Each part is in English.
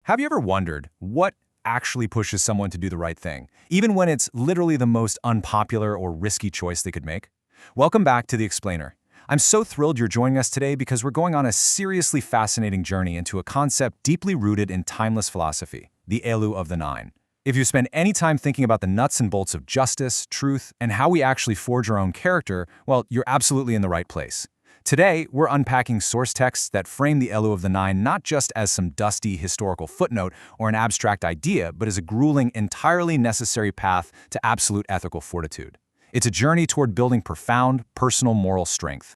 Have you ever wondered what actually pushes someone to do the right thing, even when it's literally the most unpopular or risky choice they could make? Welcome back to The Explainer. I'm so thrilled you're joining us today because we're going on a seriously fascinating journey into a concept deeply rooted in timeless philosophy, the Elu of the Nine. If you spend any time thinking about the nuts and bolts of justice, truth, and how we actually forge our own character, well, you're absolutely in the right place. Today, we're unpacking source texts that frame the Elu of the Nine not just as some dusty historical footnote or an abstract idea, but as a grueling, entirely necessary path to absolute ethical fortitude. It's a journey toward building profound, personal moral strength.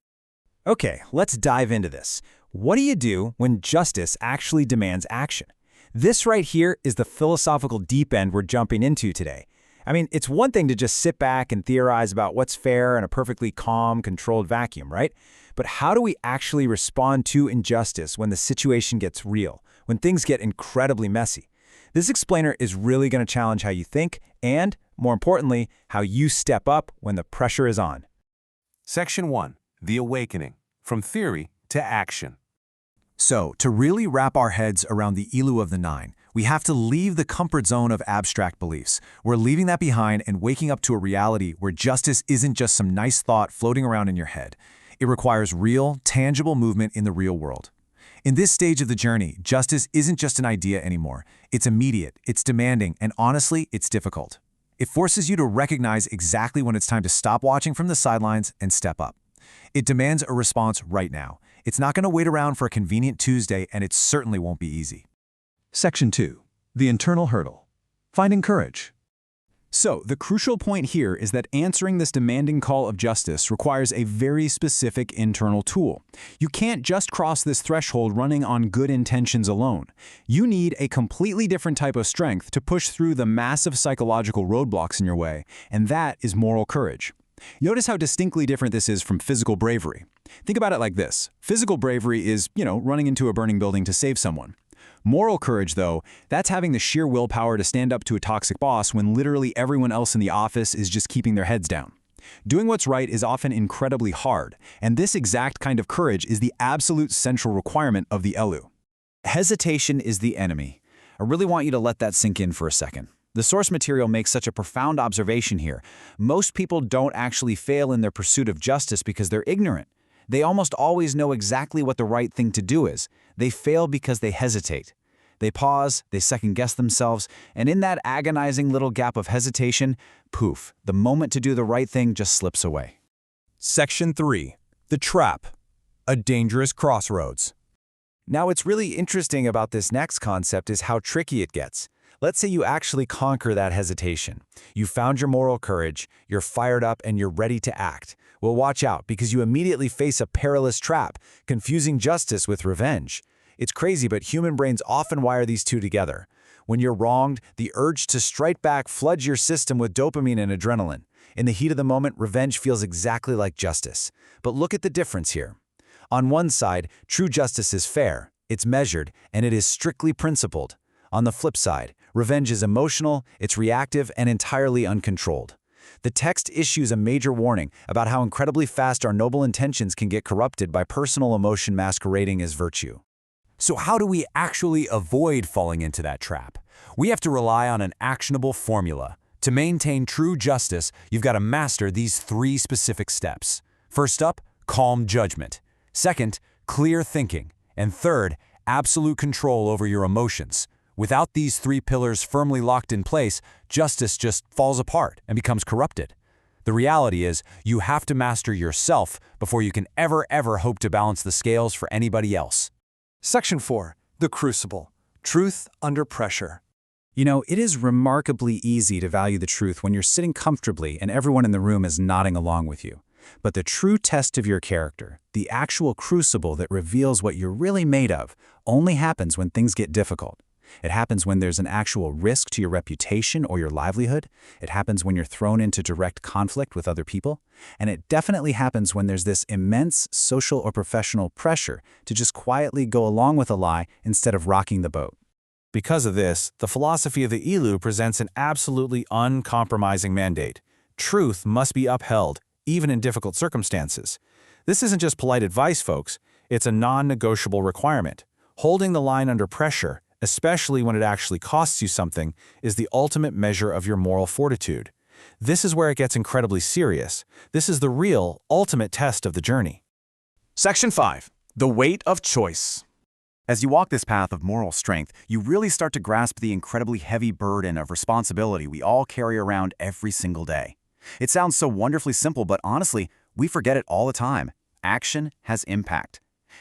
Okay, let's dive into this. What do you do when justice actually demands action? This right here is the philosophical deep end we're jumping into today. I mean, it's one thing to just sit back and theorize about what's fair in a perfectly calm, controlled vacuum, right? But how do we actually respond to injustice when the situation gets real, when things get incredibly messy? This explainer is really going to challenge how you think and, more importantly, how you step up when the pressure is on. Section 1. The Awakening. From Theory to Action. So, to really wrap our heads around the Elu of the Nine, we have to leave the comfort zone of abstract beliefs. We're leaving that behind and waking up to a reality where justice isn't just some nice thought floating around in your head. It requires real, tangible movement in the real world. In this stage of the journey, justice isn't just an idea anymore. It's immediate, it's demanding, and honestly, it's difficult. It forces you to recognize exactly when it's time to stop watching from the sidelines and step up. It demands a response right now. It's not going to wait around for a convenient Tuesday, and it certainly won't be easy. Section 2. The Internal Hurdle. Finding Courage. So, the crucial point here is that answering this demanding call of justice requires a very specific internal tool. You can't just cross this threshold running on good intentions alone. You need a completely different type of strength to push through the massive psychological roadblocks in your way, and that is moral courage. Notice how distinctly different this is from physical bravery. Think about it like this. Physical bravery is, running into a burning building to save someone. Moral courage, though, that's having the sheer willpower to stand up to a toxic boss when literally everyone else in the office is just keeping their heads down. Doing what's right is often incredibly hard, and this exact kind of courage is the absolute central requirement of the Elu. Hesitation is the enemy. I really want you to let that sink in for a second. The source material makes such a profound observation here. Most people don't actually fail in their pursuit of justice because they're ignorant. They almost always know exactly what the right thing to do is. They fail because they hesitate. They pause, they second-guess themselves, and in that agonizing little gap of hesitation, poof, the moment to do the right thing just slips away. Section 3. The Trap. A Dangerous Crossroads. Now, what's really interesting about this next concept is how tricky it gets. Let's say you actually conquer that hesitation. You found your moral courage, you're fired up, and you're ready to act. Well, watch out, because you immediately face a perilous trap, confusing justice with revenge. It's crazy, but human brains often wire these two together. When you're wronged, the urge to strike back floods your system with dopamine and adrenaline. In the heat of the moment, revenge feels exactly like justice. But look at the difference here. On one side, true justice is fair, it's measured, and it is strictly principled. On the flip side, revenge is emotional, it's reactive, and entirely uncontrolled. The text issues a major warning about how incredibly fast our noble intentions can get corrupted by personal emotion masquerading as virtue. So how do we actually avoid falling into that trap? We have to rely on an actionable formula. To maintain true justice, you've got to master these 3 specific steps. First up, calm judgment. Second, clear thinking. And third, absolute control over your emotions. Without these 3 pillars firmly locked in place, justice just falls apart and becomes corrupted. The reality is, you have to master yourself before you can ever hope to balance the scales for anybody else. Section 4. The Crucible. Truth under Pressure. It is remarkably easy to value the truth when you're sitting comfortably and everyone in the room is nodding along with you. But the true test of your character, the actual crucible that reveals what you're really made of, only happens when things get difficult. It happens when there's an actual risk to your reputation or your livelihood. It happens when you're thrown into direct conflict with other people. And it definitely happens when there's this immense social or professional pressure to just quietly go along with a lie instead of rocking the boat. Because of this, the philosophy of the Elu presents an absolutely uncompromising mandate. Truth must be upheld, even in difficult circumstances. This isn't just polite advice, folks. It's a non-negotiable requirement. Holding the line under pressure, especially when it actually costs you something, is the ultimate measure of your moral fortitude. This is where it gets incredibly serious. This is the real, ultimate test of the journey. Section 5. The weight of choice. As you walk this path of moral strength, you really start to grasp the incredibly heavy burden of responsibility we all carry around every single day. It sounds so wonderfully simple, but honestly, we forget it all the time. Action has impact.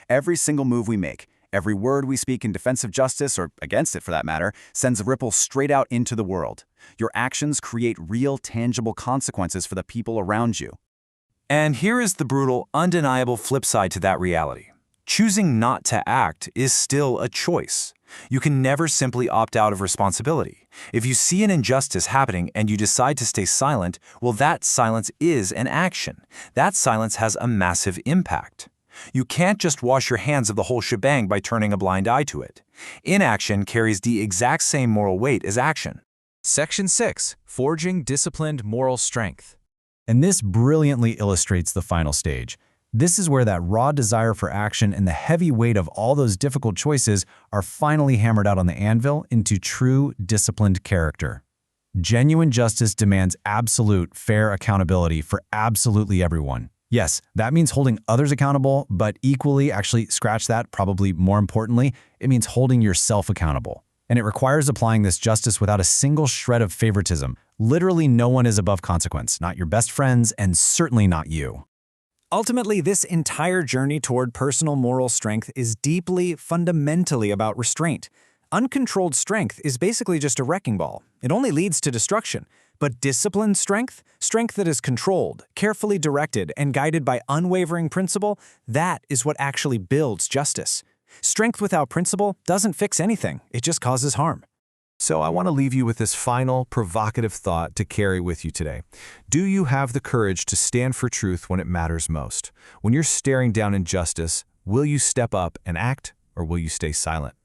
Every single move we make, every word we speak in defense of justice, or against it for that matter, sends a ripple straight out into the world. Your actions create real, tangible consequences for the people around you. And here is the brutal, undeniable flip side to that reality. Choosing not to act is still a choice. You can never simply opt out of responsibility. If you see an injustice happening and you decide to stay silent, well, that silence is an action. That silence has a massive impact. You can't just wash your hands of the whole shebang by turning a blind eye to it. Inaction carries the exact same moral weight as action. Section 6. Forging disciplined moral strength. And this brilliantly illustrates the final stage. This is where that raw desire for action and the heavy weight of all those difficult choices are finally hammered out on the anvil into true, disciplined character. Genuine justice demands absolute, fair accountability for absolutely everyone. Yes, that means holding others accountable, but equally, actually, scratch that, probably more importantly, it means holding yourself accountable. And it requires applying this justice without a single shred of favoritism. Literally no one is above consequence, not your best friends, and certainly not you. Ultimately, this entire journey toward personal moral strength is deeply, fundamentally about restraint. Uncontrolled strength is basically just a wrecking ball. It only leads to destruction. But disciplined strength, strength that is controlled, carefully directed, and guided by unwavering principle, that is what actually builds justice. Strength without principle doesn't fix anything. It just causes harm. So I want to leave you with this final, provocative thought to carry with you today. Do you have the courage to stand for truth when it matters most? When you're staring down injustice, will you step up and act, or will you stay silent?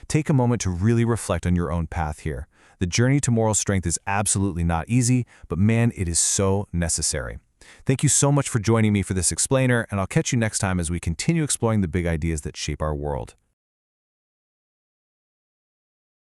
Take a moment to really reflect on your own path here. The journey to moral strength is absolutely not easy, but man, it is so necessary. Thank you so much for joining me for this explainer, and I'll catch you next time as we continue exploring the big ideas that shape our world.